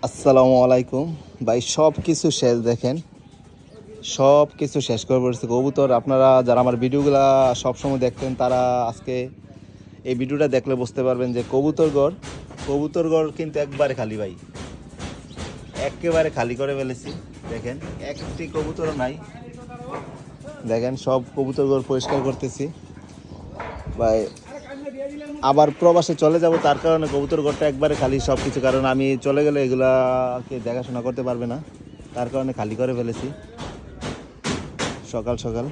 আসসালামু আলাইকুম ভাই। সব কিছু শেষ, দেখেন সব কিছু শেষ করে পড়েছে কবুতর। আপনারা যারা আমার ভিডিওগুলা সবসময় দেখতেন তারা আজকে এই ভিডিওটা দেখলে বুঝতে পারবেন যে কবুতর ঘর কিন্তু একবারে খালি ভাই, একেবারে খালি করে ফেলেছি। দেখেন একটি কবুতরও নাই। দেখেন সব কবুতর ঘর পরিষ্কার করতেছি ভাই। আবার প্রবাসে চলে যাব, তার কারণে কবুতর ঘরটা একবারে খালি সব কিছু, কারণ আমি চলে গেলে এগুলাকে দেখাশোনা করতে পারবে না, তার কারণে খালি করে ফেলেছি সকাল সকাল।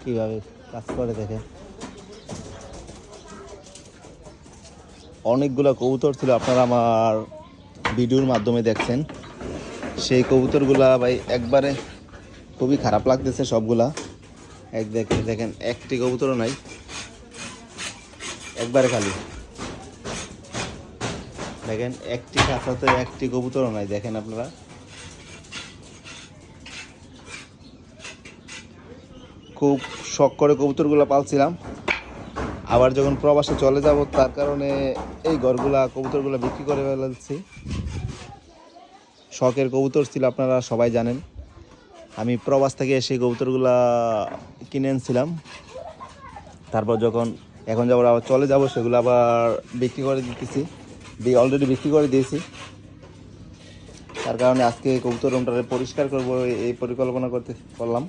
কিভাবে কাজ করে দেখে। অনেকগুলো কবুতর ছিল, আপনারা আমার ভিডিওর মাধ্যমে দেখছেন। সেই কবুতরগুলা ভাই একবারে খুবই খারাপ লাগতেছে সবগুলা। দেখেন একটি কবুতরও নাই, একবারে খালি। দেখেন একটি খাঁচাতে একটি কবুতরও নাই। দেখেন আপনারা খুব শখ করে কবুতরগুলো পালছিলাম, আবার যখন প্রবাসে চলে যাব তার কারণে এই কবুতরগুলো বিক্রি করে ফেলছি। শখের কবুতর ছিল, আপনারা সবাই জানেন। আমি প্রবাস থেকে সেই কবুতরগুলা কিনে এনেছিলাম, তারপর এখন আবার চলে যাব সেগুলো আবার বিক্রি করে দিতেছি, অলরেডি বিক্রি করে দিয়েছি। তার কারণে আজকে কবুতর রুমটা পরিষ্কার করবো এই পরিকল্পনা করলাম।